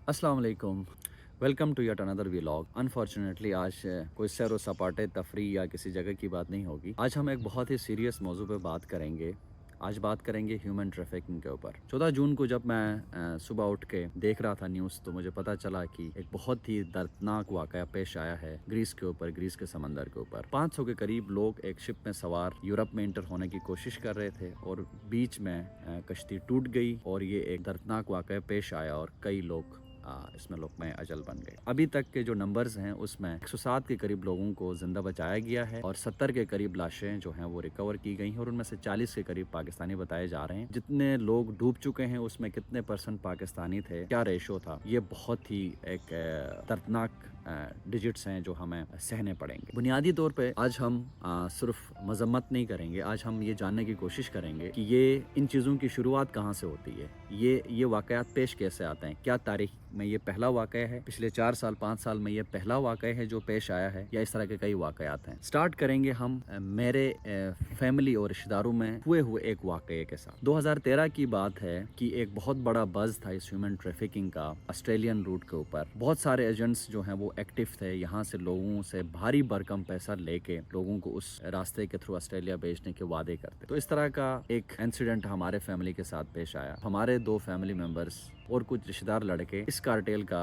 अस्सलाम वालेकुम। Welcome to yet another vlog. Unfortunately आज कोई सैर व सपाटे तफरी या किसी जगह की बात नहीं होगी। आज हम एक बहुत ही सीरियस मौजू पे बात करेंगे। आज बात करेंगे ह्यूमन ट्रैफिकिंग के ऊपर। 14 जून को जब मैं सुबह उठ के देख रहा था न्यूज़, तो मुझे पता चला कि एक बहुत ही दर्दनाक वाक़या पेश आया है ग्रीस के ऊपर, ग्रीस के समंदर के ऊपर। 500 के करीब लोग एक शिप में सवार यूरोप में इंटर होने की कोशिश कर रहे थे और बीच में कश्ती टूट गई और ये एक दर्दनाक वाक़या पेश आया और कई लोग इसमें लोकमय अजल बन गए। अभी तक के जो नंबर्स हैं उसमें 107 के करीब लोगों को जिंदा बचाया गया है और 70 के करीब लाशें जो हैं वो रिकवर की गई हैं और उनमें से 40 के करीब पाकिस्तानी बताए जा रहे हैं। जितने लोग डूब चुके हैं उसमें कितने परसेंट पाकिस्तानी थे, क्या रेशो था, ये बहुत ही एक दर्दनाक डिजिट्स हैं जो हमें सहने पड़ेंगे। बुनियादी तौर पे आज हम सिर्फ मजम्मत नहीं करेंगे, आज हम ये जानने की कोशिश करेंगे कि ये इन चीज़ों की शुरुआत कहाँ से होती है, ये वाक़यात पेश कैसे आते हैं। क्या तारीख में ये पहला वाक़या है, पिछले 4 साल 5 साल में ये पहला वाक़या है जो पेश आया है, या इस तरह के कई वाक़यात हैं। स्टार्ट करेंगे हम मेरे फैमिली और रिश्तेदारों में हुए एक वाक़ये के साथ। 2013 की बात है कि एक बहुत बड़ा बज़ था इस ह्यूमन ट्रैफिकिंग का ऑस्ट्रेलियन रूट के ऊपर। बहुत सारे एजेंट्स जो हैं वो एक्टिव थे, यहाँ से लोगों से भारी भरकम पैसा लेके लोगों को उस रास्ते के थ्रू ऑस्ट्रेलिया भेजने के वादे करते। तो इस तरह का एक इंसिडेंट हमारे फैमिली के साथ पेश आया। हमारे 2 फैमिली मेंबर्स और कुछ रिश्तेदार लड़के इस कार्टेल का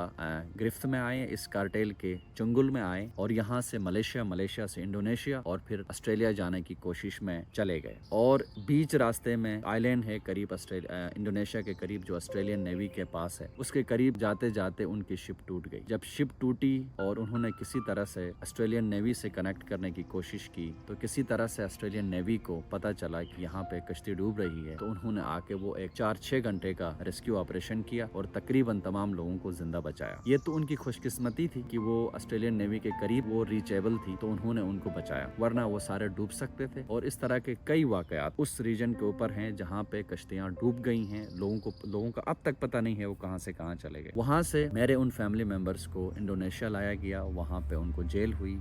गिरफ्त में आए, इस कार्टेल के चंगुल में आए और यहाँ से मलेशिया से इंडोनेशिया और फिर ऑस्ट्रेलिया जाने की कोशिश में चले गए। और बीच रास्ते में आइलैंड है करीब इंडोनेशिया के करीब जो ऑस्ट्रेलियन नेवी के पास है, उसके करीब जाते जाते उनकी शिप टूट गई। जब शिप टूटी और उन्होंने किसी तरह से ऑस्ट्रेलियन नेवी से कनेक्ट करने की कोशिश की, तो किसी तरह से ऑस्ट्रेलियन नेवी को पता चला कि यहाँ पे कश्ती डूब रही है, तो उन्होंने आके वो एक 4-6 घंटे का रेस्क्यू ऑपरेशन किया और तकरीबन तमाम लोगों को जिंदा बचाया। ये तो उनकी खुशकिस्मती थी कि वो ऑस्ट्रेलियन नेवी के करीब वो रीचेबल थी, तो उन्होंने उनको बचाया, वरना वो सारे डूब सकते थे। और इस तरह के कई वाकयात उस रीजन के ऊपर हैं जहाँ पे कश्तियाँ डूब गई हैं। लोगों का अब तक पता नहीं है वो कहाँ से कहाँ चले गए। वहाँ से मेरे उन फैमिली मेंबर्स को इंडोनेशिया लाया गया, वहाँ पे उनको जेल हुई।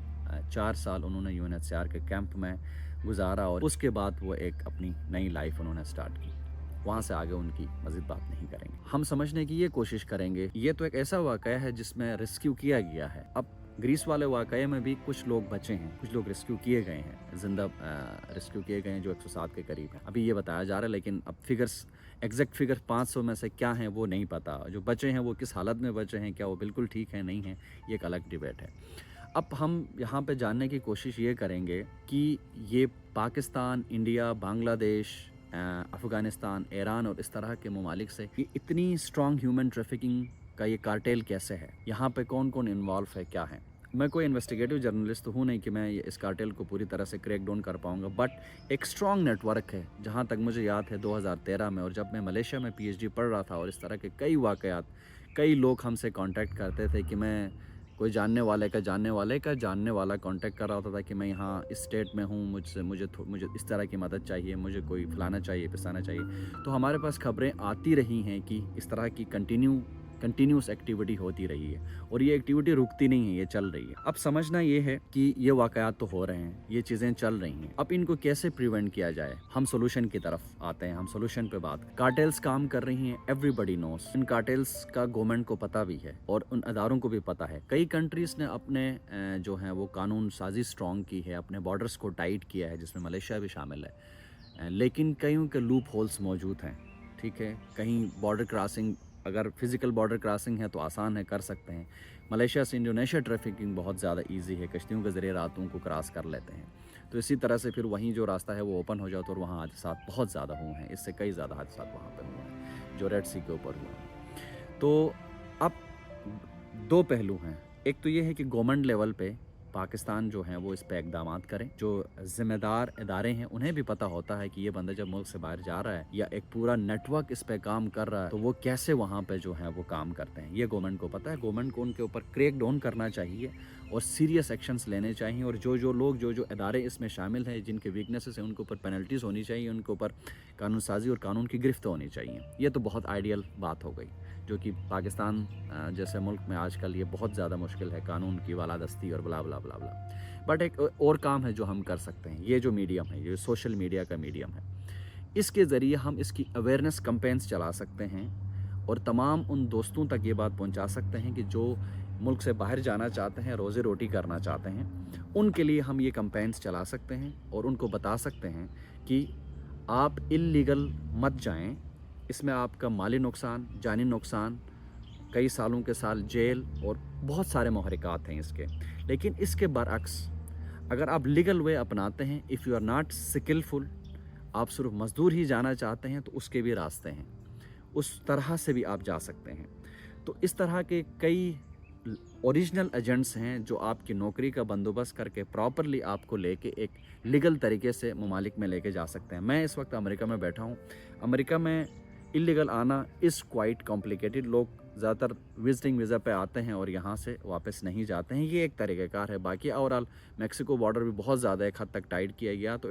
4 साल उन्होंने यूएनएचसीआर के कैंप में गुजारा और उसके बाद वो एक अपनी नई लाइफ उन्होंने स्टार्ट की। वहाँ से आगे उनकी मजीद बात नहीं करेंगे। हम समझने की ये कोशिश करेंगे। ये तो एक ऐसा वाक़या है जिसमें रेस्क्यू किया गया है। अब ग्रीस वाले वाक़ये में भी कुछ लोग बचे हैं, कुछ लोग रेस्क्यू किए गए हैं, जिंदा रेस्क्यू किए गए हैं जो 107 के करीब है। अभी ये बताया जा रहा है, लेकिन अब फिगर्स, एग्जैक्ट फिगर 500 में से क्या है वो नहीं पता। जो बचे हैं वो किस हालत में बचे हैं, क्या वो बिल्कुल ठीक है नहीं है, ये एक अलग डिबेट है। अब हम यहाँ पे जानने की कोशिश ये करेंगे कि ये पाकिस्तान, इंडिया, बांग्लादेश, अफ़गानिस्तान, ईरान और इस तरह के ममालिक से ये इतनी स्ट्रॉन्ग ह्यूमन ट्रैफिकिंग का ये कार्टेल कैसे है, यहाँ पे कौन कौन इन्वॉल्व है, क्या है। मैं कोई इन्वेस्टिगेटिव जर्नलिस्ट तो हूँ नहीं कि मैं इस कार्टेल को पूरी तरह से क्रैक डाउन कर पाऊँगा, बट एक स्ट्रॉन्ग नेटवर्क है। जहाँ तक मुझे याद है 2013 में, और जब मैं मलेशिया में PhD पढ़ रहा था और इस तरह के कई वाक़यात, कई लोग हमसे कांटेक्ट करते थे कि मैं कोई जानने वाले का जानने वाला कांटेक्ट कर रहा होता था कि मैं यहाँ इस स्टेट में हूँ, मुझे इस तरह की मदद चाहिए, मुझे कोई फलाना चाहिए, पिसाना चाहिए। तो हमारे पास खबरें आती रही हैं कि इस तरह की कंटिन्यूस एक्टिविटी होती रही है और ये एक्टिविटी रुकती नहीं है, ये चल रही है। अब समझना ये है कि ये वाक़यात तो हो रहे हैं, ये चीज़ें चल रही हैं। अब इनको कैसे प्रिवेंट किया जाए, हम सोल्यूशन की तरफ आते हैं। हम सोल्यूशन पे बात, कार्टेल्स काम कर रही हैं, एवरीबडी नोस। इन कार्टेल्स का गवर्नमेंट को पता भी है और उन अदारों को भी पता है। कई कंट्रीज ने अपने जो हैं वो कानून साजी स्ट्रॉन्ग की है, अपने बॉर्डर्स को टाइट किया है, जिसमें मलेशिया भी शामिल है। लेकिन कईयों के लूप होल्स मौजूद हैं, ठीक है। कहीं बॉर्डर क्रॉसिंग, अगर फिजिकल बॉर्डर क्रॉसिंग है तो आसान है, कर सकते हैं। मलेशिया से इंडोनेशिया ट्रैफिकिंग बहुत ज़्यादा इजी है, कश्तियों के ज़रिए रातों को क्रॉस कर लेते हैं। तो इसी तरह से फिर वहीं जो रास्ता है वो ओपन हो जाता है और वहाँ हादसात बहुत ज़्यादा हुए हैं, इससे कई ज़्यादा हादसात वहाँ पर हुए हैं जो रेड सी के ऊपर हुए हैं। तो अब 2 पहलू हैं। एक तो ये है कि गवर्नमेंट लेवल पे पाकिस्तान जो है वो इस पे इक़दाम करें। जो ज़िम्मेदार इदारे हैं उन्हें भी पता होता है कि ये बंदा जब मुल्क से बाहर जा रहा है या एक पूरा नेटवर्क इस पे काम कर रहा है, तो वो कैसे वहाँ पे जो है वो काम करते हैं, ये गवर्नमेंट को पता है। गवर्नमेंट को उनके ऊपर क्रैक डाउन करना चाहिए और सीरियस एक्शंस लेने चाहिए। और जो लोग जो इदारे इसमें शामिल हैं, जिनके वीकनेसेस हैं, उनके ऊपर पेनल्टीज़ होनी चाहिए, उनके ऊपर कानून साजी और कानून की गिरफ्त होनी चाहिए। ये तो बहुत आइडियल बात हो गई, जो कि पाकिस्तान जैसे मुल्क में आजकल ये बहुत ज़्यादा मुश्किल है, कानून की बालादस्ती और बला बला बला बला। बट एक और काम है जो हम कर सकते हैं। ये जो मीडियम है, ये सोशल मीडिया का मीडियम है, इसके ज़रिए हम इसकी अवेयरनेस कैंपेन्स चला सकते हैं اور تمام ان دوستوں تک یہ بات پہنچا سکتے ہیں کہ جو ملک سے باہر جانا چاہتے ہیں، روزی روٹی کرنا چاہتے ہیں، ان کے لیے ہم یہ کمپینس چلا سکتے ہیں اور ان کو بتا سکتے ہیں کہ آپ اللیگل مت جائیں، اس میں آپ کا مالی نقصان، جانی نقصان، کئی سالوں کے سال جیل اور بہت سارے محرکات ہیں اس کے۔ لیکن اس کے برعکس اگر آپ لیگل وے اپناتے ہیں، اف یو آر ناٹ سکلفل، آپ صرف مزدور ہی جانا چاہتے ہیں، تو اس کے بھی راستے ہیں، اس طرح سے بھی آپ جا سکتے ہیں۔ تو اس طرح کے کئی اوریجنل ایجنٹس ہیں جو آپ کی نوکری کا بندوبست کر کے پراپرلی آپ کو لے کے ایک لیگل طریقے سے ممالک میں لے کے جا سکتے ہیں۔ میں اس وقت امریکہ میں بیٹھا ہوں۔ امریکہ میں اللیگل آنا از کوائٹ کمپلیکیٹڈ۔ لوگ زیادہ تر وزٹنگ ویزا پہ آتے ہیں اور یہاں سے واپس نہیں جاتے ہیں، یہ ایک طریقہ کار ہے۔ باقی اوورال میکسیکو بارڈر بھی بہت زیادہ ایک حد تک ٹائٹ کیا گیا، تو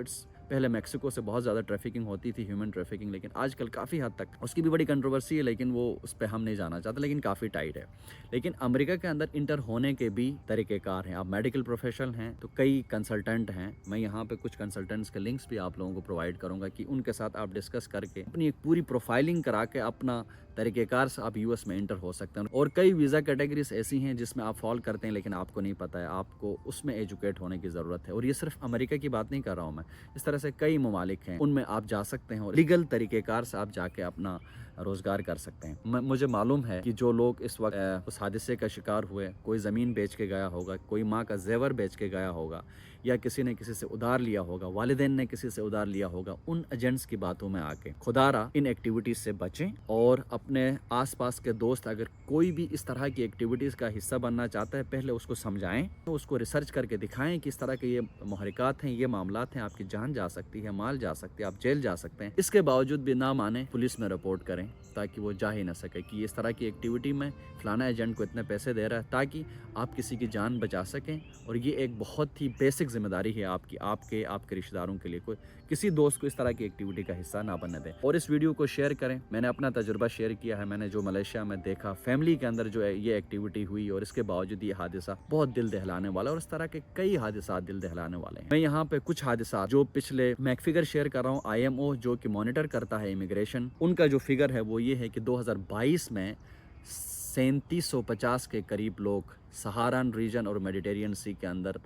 پہلے میکسیکو سے بہت زیادہ ٹریفکنگ ہوتی تھی، ہیومن ٹریفکنگ، لیکن آج کل کافی حد تک اس کی بھی بڑی کنٹروورسی ہے، لیکن وہ اس پہ ہم نہیں جانا چاہتے، لیکن کافی ٹائٹ ہے۔ لیکن امریکہ کے اندر انٹر ہونے کے بھی طریقہ کار ہیں۔ آپ میڈیکل پروفیشنل ہیں تو کئی کنسلٹنٹ ہیں، میں یہاں پہ کچھ کنسلٹنٹس کے لنکس بھی آپ لوگوں کو پرووائڈ کروں گا کہ ان کے ساتھ آپ ڈسکس کر کے اپنی ایک پوری پروفائلنگ کرا کے اپنا طریقہ کار سے آپ یو ایس میں انٹر ہو سکتے ہیں۔ اور کئی ویزا کیٹیگریز ایسی ہیں جس میں آپ فال کرتے ہیں لیکن آپ کو نہیں پتہ ہے، آپ کو اس میں ایجوکیٹ ہونے کی ضرورت ہے۔ اور یہ صرف امریکہ کی بات نہیں کر رہا ہوں میں، اس طرح سے کئی ممالک ہیں، ان میں آپ جا سکتے ہیں اور لیگل طریقہ کار سے آپ جا کے اپنا روزگار کر سکتے ہیں۔ مجھے معلوم ہے کہ جو لوگ اس وقت اس حادثے کا شکار ہوئے، کوئی زمین بیچ کے گیا ہوگا، کوئی ماں کا زیور بیچ کے گیا ہوگا، یا کسی نے کسی سے ادھار لیا ہوگا، والدین نے کسی سے ادھار لیا ہوگا، ان ایجنٹس کی باتوں میں آ کے خدا را ان ایکٹیویٹیز سے بچیں، اور اپنے آس پاس کے دوست اگر کوئی بھی اس طرح کی ایکٹیویٹیز کا حصہ بننا چاہتا ہے، پہلے اس کو سمجھائیں، اس کو ریسرچ کر کے دکھائیں کہ اس طرح کے یہ محرکات ہیں، یہ معاملات ہیں، آپ کی جان جا سکتی ہے، مال جا سکتی ہے، آپ جیل جا سکتے ہیں۔ اس کے باوجود بھی نہ مانے، پولیس میں رپورٹ کریں تاکہ وہ جا ہی نہ سکے کہ اس طرح کی ایکٹیویٹی میں فلانا ایجنٹ کو اتنے پیسے دے رہا ہے، تاکہ آپ کسی کی جان بچا سکیں۔ اور یہ ایک بہت ہی بیسک ذمہ داری ہے آپ کے رشتہ داروں کے لیے، کوئی کسی دوست کو اس طرح کی ایکٹیویٹی کا حصہ نہ بننے دیں۔ اور اس ویڈیو کو شیئر کریں۔ میں نے اپنا تجربہ شیئر کیا ہے، میں نے جو ملیشیا میں دیکھا، فیملی کے اندر جو ہے یہ ایکٹیویٹی ہوئی، اور اس کے باوجود یہ حادثہ بہت دل دہلانے والا، اور اس طرح کے کئی حادثات دل دہلانے والے ہیں۔ میں یہاں پہ کچھ حادثات جو پچھلے میں ایک فگر شیئر کر رہا ہوں، IMO جو کہ مانیٹر کرتا ہے امیگریشن، ان کا جو فگر ہے وہ یہ ہے کہ 2022 میں 3750 کے قریب لوگ سہاران ریجن اور میڈیٹرین سی کے اندر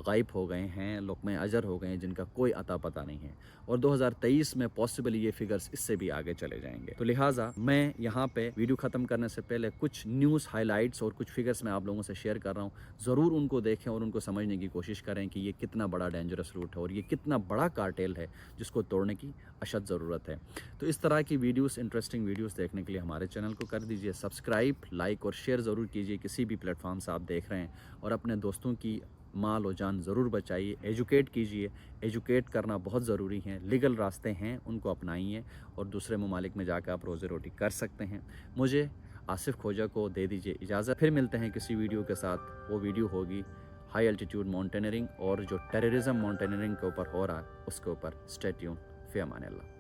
غائب ہو گئے ہیں، لقمہ اجر ہو گئے ہیں، جن کا کوئی عطا پتہ نہیں ہے، اور 2023 میں پاسبلی یہ فگرز اس سے بھی آگے چلے جائیں گے۔ تو لہٰذا میں یہاں پہ ویڈیو ختم کرنے سے پہلے کچھ نیوز ہائی لائٹس اور کچھ فگرز میں آپ لوگوں سے شیئر کر رہا ہوں، ضرور ان کو دیکھیں اور ان کو سمجھنے کی کوشش کریں کہ یہ کتنا بڑا ڈینجرس روٹ ہے اور یہ کتنا بڑا کارٹیل ہے جس کو توڑنے کی اشد ضرورت ہے۔ تو اس طرح کی ویڈیوز، انٹرسٹنگ ویڈیوز دیکھنے کے لیے ہمارے چینل کو کر دیجئے سبسکرائب، لائک اور شیئر ضرور کیجئے کسی بھی پلیٹ فارم سے آپ دیکھ رہے ہیں، اور اپنے دوستوں کی مال و جان ضرور بچائیے، ایجوکیٹ کیجئے۔ ایجوکیٹ کرنا بہت ضروری ہے، لیگل راستے ہیں ان کو اپنائیے، اور دوسرے ممالک میں جا کے آپ روزی روٹی کر سکتے ہیں۔ مجھے آصف کھوجا کو دے دیجئے اجازت، پھر ملتے ہیں کسی ویڈیو کے ساتھ۔ وہ ویڈیو ہوگی ہائی الٹیٹیوڈ ماؤنٹینئرنگ اور جو ٹیررزم ماؤنٹینئرنگ کے اوپر ہو رہا ہے اس کے اوپر۔ اسٹے ٹیون، فی امان اللہ۔